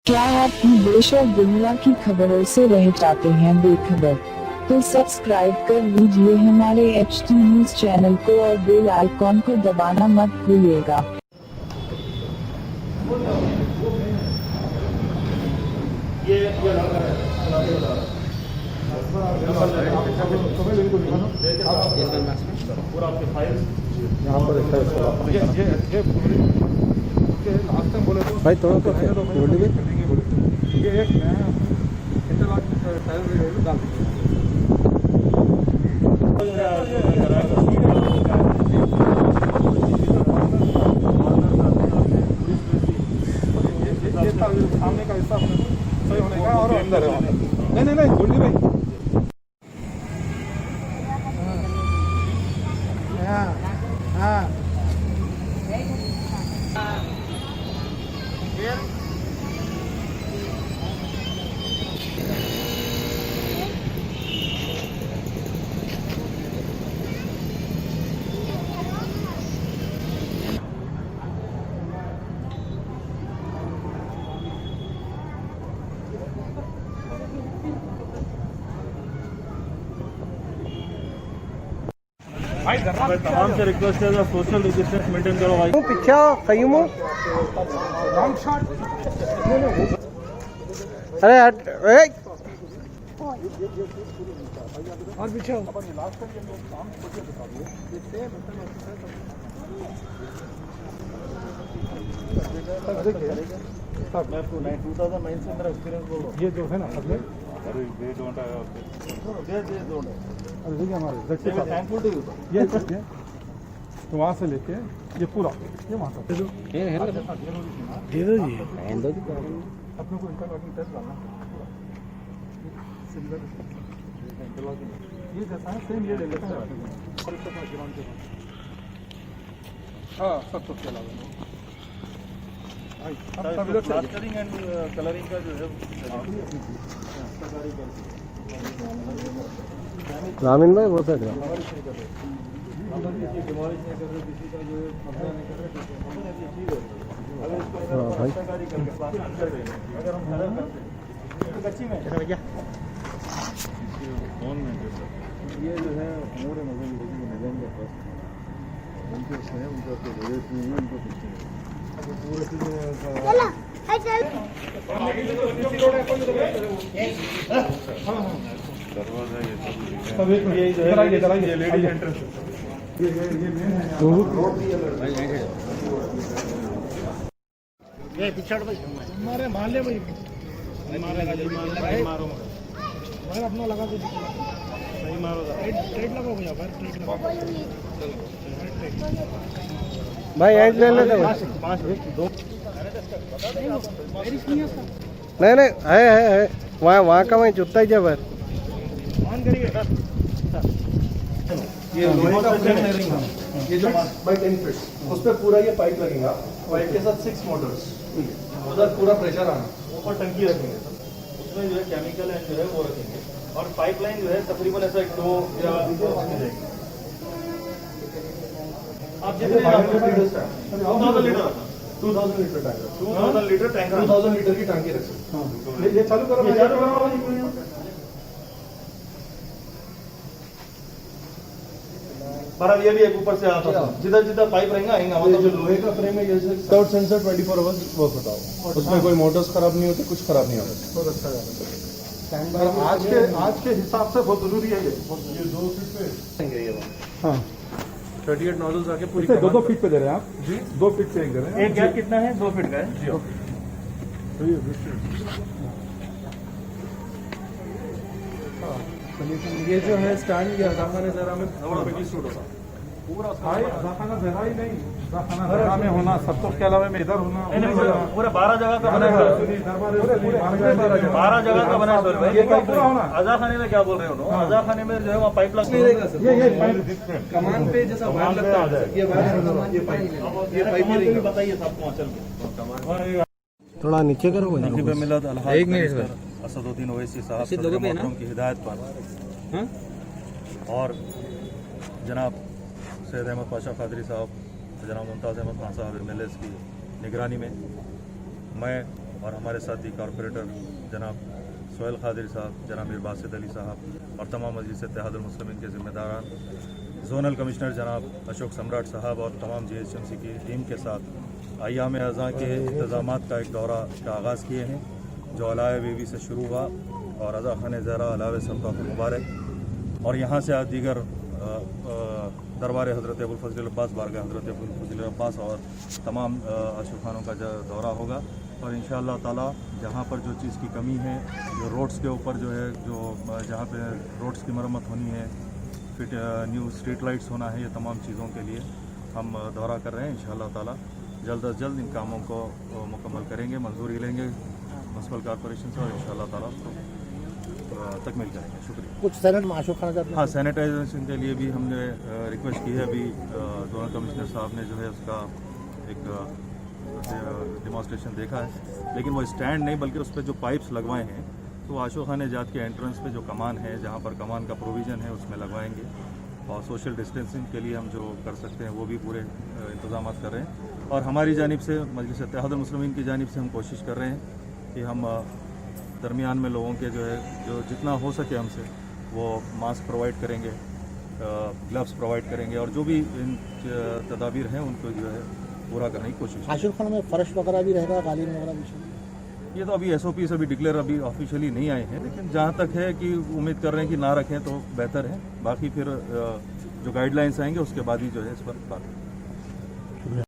क्या आप देश और दुनिया की खबरों से रह जाते हैं बेखबर? तो सब्सक्राइब कर लीजिए हमारे HT न्यूज चैनल को और बेल आइकॉन को दबाना मत भूलिएगा। भाई थोड़ा बोलिए ये एक नया इंटरलॉक टाइल डाल सामने का हिस्सा सही होने का और अंदर नहीं गोल्डी भाई हाँ तमाम से रिक्वेस्ट है सोशल डिस्टेंस मेंटेन करो भाई। पीछे कयूमो लॉन्ग शॉट अरे हट और पीछे मैं आपको 2009 से मेरा एक्सपीरियंस बोल रहा हूँ। ये जो है ना अगले अरे दे डोंट अरे देखिए हमारे थैंकफुल टू यू। ये तो वहाँ से लेके ये पूरा ये वहाँ तक अपने को इंटरलॉकिंग टेस्ट डालना ये जैसा है सेम ये ले लेते हैं। हाँ सब कुछ चला प्लास्टरिंग एंड कलरिंग का जो है रामीन भाई बहुत है भाई ये जो है मोर उनके स्वयं उनको सब एक ये इधर आइए लेडीज एंट्रेंस ये पिछड़ भाई हमारे माले भाई मारो भाई अपना लगा दो सही मारो ट्रेड लगाओ भैया ट्रेड लगाओ भाई एज ले लेते पाँच दो नहीं है वहाँ का वहीं चुपता ही जबर ऑन करिए ये लोहे का फ्रेम लगेगा, ये जो बाई 10 फीट उस पर पूरा ये पाइप लगेगा। पाइप के साथ 6 मोटर्स उधर पूरा प्रेशर आना। ऊपर टंकी रखेंगे उसमें जो है केमिकल एंड जो है वो रखेंगे और पाइपलाइन जो है तकरीबन ऐसा 2 या आप जितने 2000 litre 2000 litre tanker 2000 litre tanker 2000 litre की टंकी रख सकते। ये चालू करो पर ये भी एक ऊपर से आता है जिधर जिधर पाइप रहेंगे आएंगे ये जो लोहे का फ्रेम है, ये स्कर्ट सेंसर 24 आवर्स वर्क होता है, उसमें कोई मोटर्स खराब नहीं होते, कुछ खराब नहीं होता। बहुत अच्छा आज के हिसाब से बहुत जरूरी है ये 2 फीट पे हाँ 38 नॉजल्स आके पूरी 2 फीट पे दे रहे हैं आप जी 2 फीट से एक दे रहे हैं। एक गैप कितना है 2 फीट का है जी ये जो है स्टैंड ये अजाखाना जरा में पूरा भाई अजाखाना जरा ही नहीं अजाखाना जरा में होना सब कुछ के अलावा में इधर होना पूरा 12 जगह का बना है 12 जगह का बना है ये पूरा होना आजा खाने में क्या बोल रहे हो आजा खाने में जो है वहाँ पाइप लग ये कमान पे जैसा वायर लगता है, ये पाइप भी बताइए सबको चल थोड़ा नीचे करो पे मिला था एक मिनट असदुद्दीन ओवैसी साहब की हिदायत पर और जनाब सैयद अहमद पाशा कादरी साहब, जनाब मुमताज़ अहमद खान साहब MLAs की निगरानी में मैं और हमारे साथी कॉरपोरेटर जनाब सोहेल खादिर साहब, जनाब मीर बासित अली साहब और तमाम मजलिस इत्तेहादुल मुस्लिमीन के ज़िम्मेदारान, जोनल कमिश्नर जनाब अशोक सम्राट साहब और तमाम GHMC की टीम के साथ अय्याम अज़ा के इंतज़ामात का एक दौरा का आगाज़ किए हैं, जो अलाए बेबी से शुरू हुआ और अज़ा खान ज़हरा अलावे सबका मुबारक और यहाँ से आज दीगर दरबार हज़रत अबुल फज़ल अब्बास, बारगाह हज़रत अबुल फज़ल अब्बास और तमाम आशिक़ खानों का दौरा होगा। और इंशाअल्लाह ताला जहाँ पर जो चीज़ की कमी है, जो रोड्स के ऊपर जो है, जो जहाँ पे रोड्स की मरम्मत होनी है, फिर न्यू स्ट्रीट लाइट्स होना है, ये तमाम चीज़ों के लिए हम दौरा कर रहे हैं। इंशाअल्लाह ताला जल्द अज जल्द इन कामों को मुकम्मल करेंगे, मंजूरी लेंगे म्यूनसिपल कॉरपोरेशन से और इंशाअल्लाह ताला उसको तकमील करेंगे। शुक्रिया। कुछ सेनेट में आशुक खान हाँ, सैनिटाइजेशन के लिए भी हमने रिक्वेस्ट की है। अभी जोनल कमिश्नर साहब ने जो है उसका एक डेमोस्ट्रेशन देखा है, लेकिन वो स्टैंड नहीं बल्कि उस पर जो पाइप्स लगवाए हैं तो आशुक खान जात के एंट्रेंस पे जो कमान है, जहाँ पर कमान का प्रोविज़न है, उसमें लगवाएंगे। और सोशल डिस्टेंसिंग के लिए हम जो कर सकते हैं वो भी पूरे इंतजाम कर रहे हैं। और हमारी जानिब से मजलिस इत्तेहादुल मुस्लिमीन की जानिब से हम कोशिश कर रहे हैं कि हम दरमियान में लोगों के जो है, जो जितना हो सके हमसे वो मास्क प्रोवाइड करेंगे, ग्लव्स प्रोवाइड करेंगे और जो भी इन तदाबीर हैं उनको जो है पूरा करने की कोशिश। आशुक खान में फर्श वगैरह भी रहेगा, गालिन वगैरह भी? ये तो अभी SOP अभी डिक्लेयर अभी ऑफिशियली नहीं आए हैं, लेकिन जहाँ तक है कि उम्मीद कर रहे हैं कि ना रखें तो बेहतर है। बाकी फिर जो गाइडलाइंस आएंगे उसके बाद ही जो है इस पर बात